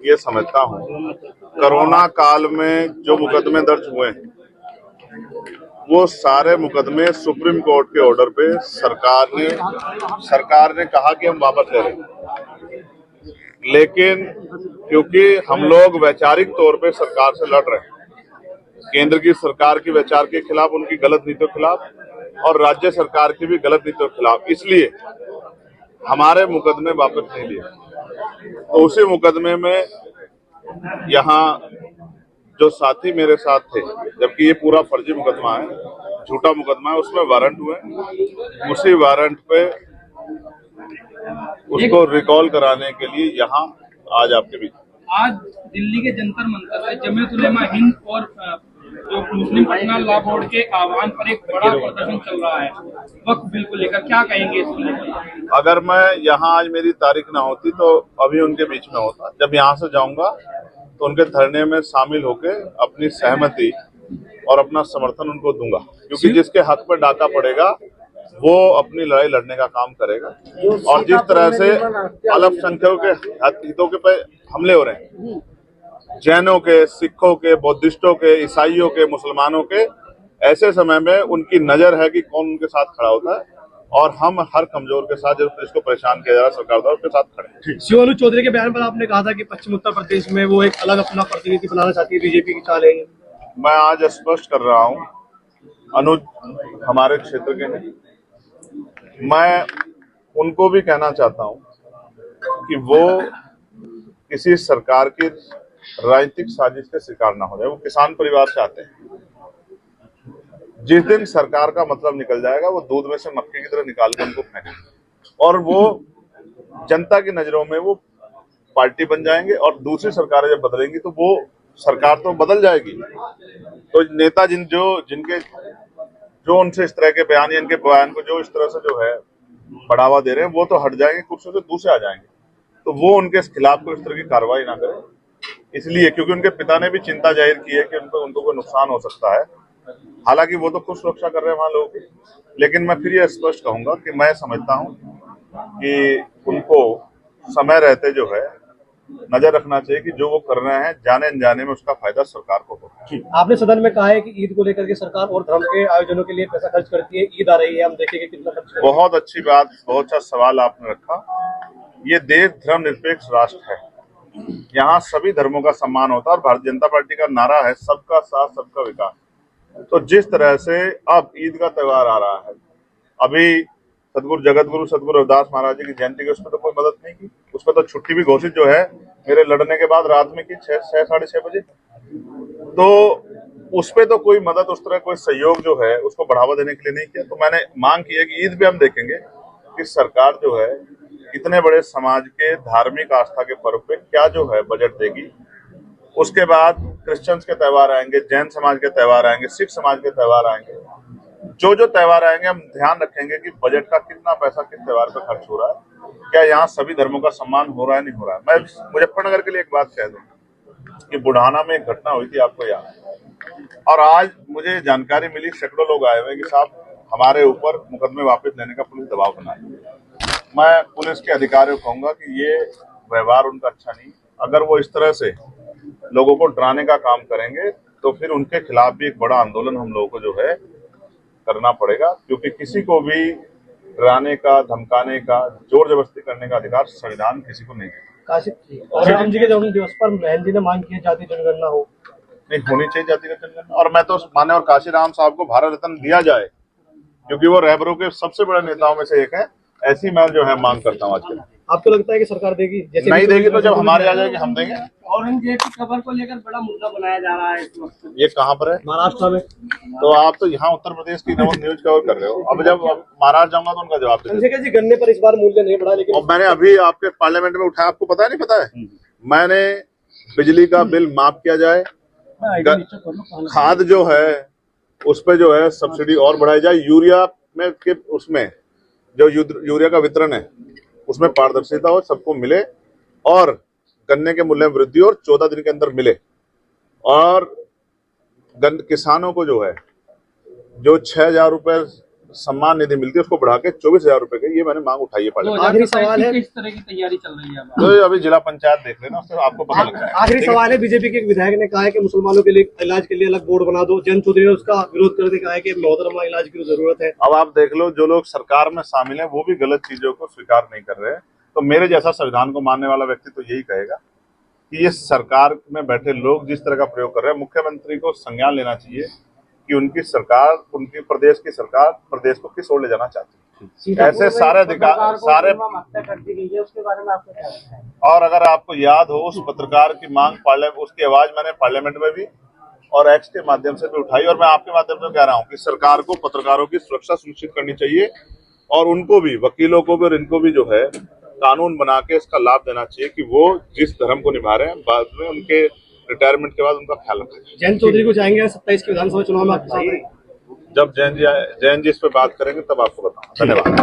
ये समझता हूँ, कोरोना काल में जो मुकदमे दर्ज हुए हैं वो सारे मुकदमे सुप्रीम कोर्ट के ऑर्डर पे सरकार ने कहा कि हम वापस ले रहे हैं, लेकिन क्योंकि हम लोग वैचारिक तौर पे सरकार से लड़ रहे हैं, केंद्र की सरकार की वैचार के खिलाफ, उनकी गलत नीतियों के खिलाफ और राज्य सरकार की भी गलत नीतियों के खिलाफ, इसलिए हमारे मुकदमे वापस नहीं लिए। तो उसी मुकदमे में यहाँ जो साथी मेरे साथ थे, जबकि ये पूरा फर्जी मुकदमा है, झूठा मुकदमा है, उसमें वारंट हुए, उसी वारंट पे उसको रिकॉल कराने के लिए यहाँ आज आपके बीच। आज दिल्ली के जंतर मंतर पे जमीयत उलेमा हिंद और जो मुस्लिम पर्सनल लॉ बोर्ड के आह्वान पर एक बड़ा प्रदर्शन चल रहा है वक्फ बिल को लेकर, क्या कहेंगे इसको लेकर? अगर मैं यहाँ आज मेरी तारीख ना होती तो अभी उनके बीच में होता। जब यहाँ से जाऊंगा तो उनके धरने में शामिल होकर अपनी सहमति और अपना समर्थन उनको दूंगा, क्योंकि जिसके हक पर डाका पड़ेगा वो अपनी लड़ाई लड़ने का काम करेगा। और जिस तरह से अल्पसंख्यकों के हितों के पे हमले हो रहे हैं, जैनों के, सिखों के, बौद्धिस्टों के, ईसाइयों के, मुसलमानों के, ऐसे समय में उनकी नजर है कि कौन उनके साथ खड़ा होता है, और हम हर कमजोर के साथ, जिसको परेशान किया जा रहा है सरकार द्वारा, उसके साथ खड़े हैं। शिवानंद चौधरी के बयान पर आपने कहा था कि पश्चिम उत्तर प्रदेश में वो एक अलग अपना प्रतिनिधि बनाना चाहती है, बीजेपी की चाल है। मैं आज स्पष्ट कर रहा हूँ, अनुज हमारे क्षेत्र के हैं, मैं उनको भी कहना चाहता हूँ कि वो किसी सरकार की राजनीतिक साजिश के शिकार ना हो जाए। वो किसान परिवार से आते हैं, जिस दिन सरकार का मतलब निकल जाएगा वो दूध में से मक्खी की तरह निकाल के उनको फेंकेंगे, और वो जनता की नजरों में वो पार्टी बन जाएंगे, और दूसरी सरकारें जब बदलेंगी तो वो सरकार तो बदल जाएगी। तो नेता जो उनसे इस तरह के बयान या इनके बयान को जो इस तरह से जो है बढ़ावा दे रहे हैं, वो तो हट जाएंगे कुर्सी से, दूसरे आ जाएंगे। तो वो उनके खिलाफ कोई इस तरह की कार्रवाई ना करें, इसलिए क्योंकि उनके पिता ने भी चिंता जाहिर की है कि उनको कोई नुकसान हो सकता है। हालांकि वो तो खुद सुरक्षा कर रहे हैं वहां लोगों की, लेकिन मैं फिर यह स्पष्ट कहूंगा कि मैं समझता हूं कि उनको समय रहते जो है नजर रखना चाहिए कि जो वो कर रहे हैं जाने अनजाने में उसका फायदा सरकार को हो। आपने सदन में कहा है कि ईद को लेकर के सरकार और धर्म के आयोजनों के लिए पैसा खर्च करती है, ईद आ रही है, हम देखेंगे कितना खर्च करती है। बहुत अच्छी बात, बहुत अच्छा सवाल आपने रखा। ये देश धर्मनिरपेक्ष राष्ट्र है, यहाँ सभी धर्मों का सम्मान होता है, और भारतीय जनता पार्टी का नारा है सबका साथ सबका विकास। तो जिस तरह से अब ईद का त्योहार आ रहा है, अभी सदगुरु जगतगुरु सदगुरु रविदास महाराज जी की जयंती की, उस पर तो कोई मदद नहीं की, उस पर तो छुट्टी भी घोषित जो है मेरे लड़ने के बाद रात में की 6-6:30 बजे। तो उस पर तो कोई मदद, उस तरह कोई सहयोग जो है उसको बढ़ावा देने के लिए नहीं किया। तो मैंने मांग की है कि ईद पे हम देखेंगे कि सरकार जो है इतने बड़े समाज के धार्मिक आस्था के पर्व पे क्या जो है बजट देगी। उसके बाद क्रिश्चियंस के त्योहार आएंगे, जैन समाज के त्योहार आएंगे, सिख समाज के त्योहार आएंगे, जो त्योहार आएंगे हम ध्यान रखेंगे कि बजट का कितना पैसा किस त्योहार पर खर्च हो रहा है, क्या यहाँ सभी धर्मों का सम्मान हो रहा है, नहीं हो रहा है। मैं मुजफ्फरनगर के लिए एक बात कह दूं कि बुढ़ाना में एक घटना हुई थी, आपको याद है, और आज मुझे जानकारी मिली, सैकड़ों लोग आए हुए कि साहब हमारे ऊपर मुकदमे वापस लेने का पुलिस दबाव बना है। मैं पुलिस के अधिकारियों को कहूंगा कि ये व्यवहार उनका अच्छा नहीं। अगर वो इस तरह से लोगों को डराने का काम करेंगे तो फिर उनके खिलाफ भी एक बड़ा आंदोलन हम लोगों को जो है करना पड़ेगा, क्योंकि किसी को भी डराने का, धमकाने का, जोर जबरदस्ती करने का अधिकार संविधान किसी को नहीं देता। और राम जी के जन्म दिवस पर बहन जी ने मांग की जाति जनगणना हो, नहीं होनी चाहिए जातिगत जनगणना, और मैं तो मान्य और काशीराम साहब को भारत रत्न दिया जाए, क्योंकि वो रहबरों के सबसे बड़े नेताओं में से एक है। ऐसी मैं जो है मांग करता हूँ आज के। आपको लगता है कि सरकार देगी? जैसे नहीं देगी तो जब हमारे आ जाएगी हम देंगे। औरंगजेब की कब्र को लेकर बड़ा मुद्दा बनाया जा रहा है इस वक्त। ये कहाँ पर है? महाराष्ट्र में। तो आप तो यहाँ उत्तर प्रदेश की न्यूज कवर कर रहे हो। अब जब महाराष्ट्र जाऊंगा तो उनका जवाब देंगे। जी, गन्ने पर इस बार मूल्य नहीं बढ़ा, लेकिन और मैंने अभी आपके पार्लियामेंट में उठाया, आपको पता है नहीं पता है, मैंने बिजली का बिल माफ किया जाए, खाद जो है उस पर जो है सब्सिडी और बढ़ाई जाए, यूरिया में के उसमें जो यूरिया का वितरण है उसमें पारदर्शिता हो, सबको मिले, और गन्ने के मूल्य में वृद्धि और 14 दिन के अंदर मिले, और किसानों को जो है जो 6,000 रुपए सम्मान निधि मिलती है उसको बढ़ा के 24,000 रुपए की, ये मैंने मांग उठाई है पार्लियामेंट। आखिरी सवाल है, किस तरह की तैयारी चल रही है अब? तो ये अभी जिला पंचायत देख लेना, उससे आपको पता लग जाएगा। आखिरी सवाल है, बीजेपी के एक विधायक ने कहा है कि मुसलमानों के लिए इलाज के लिए अलग बोर्ड बना दो। जयंत चौधरी ने उसका विरोध करके कहा है कि मोहतरमा इलाज की जरूरत है। अब आप देख लो, जो लोग सरकार में शामिल हैं वो भी गलत चीजों को स्वीकार नहीं कर रहे हैं। तो मेरे जैसा संविधान को मानने वाला व्यक्ति तो यही कहेगा कि ये सरकार में बैठे लोग जिस तरह का प्रयोग कर रहे हैं, मुख्यमंत्री को संज्ञान लेना चाहिए कि उनकी सरकार, उनकी प्रदेश की सरकार प्रदेश को किस ओर ले जाना चाहती है। ऐसे सारे अधिकार सारे कर दी गई है, उसके बारे में आपको क्या लगता है? और अगर आपको याद हो, उस पत्रकार की मांग उसकी आवाज मैंने पार्लियामेंट में भी और एक्स के माध्यम से भी उठाई, और मैं आपके माध्यम से कह रहा हूं कि सरकार को पत्रकारों की सुरक्षा सुनिश्चित करनी चाहिए और उनको भी, वकीलों को भी और इनको भी जो है कानून बना के इसका लाभ देना चाहिए कि वो जिस धर्म को निभा रहे हैं बाद में उनके रिटायरमेंट के बाद उनका ख्याल रखें। जयंत चौधरी को चाहेंगे 27 के विधानसभा चुनाव में आपके साथ? जब जैन जी इस पे बात करेंगे तब आपको बताऊंगा। धन्यवाद।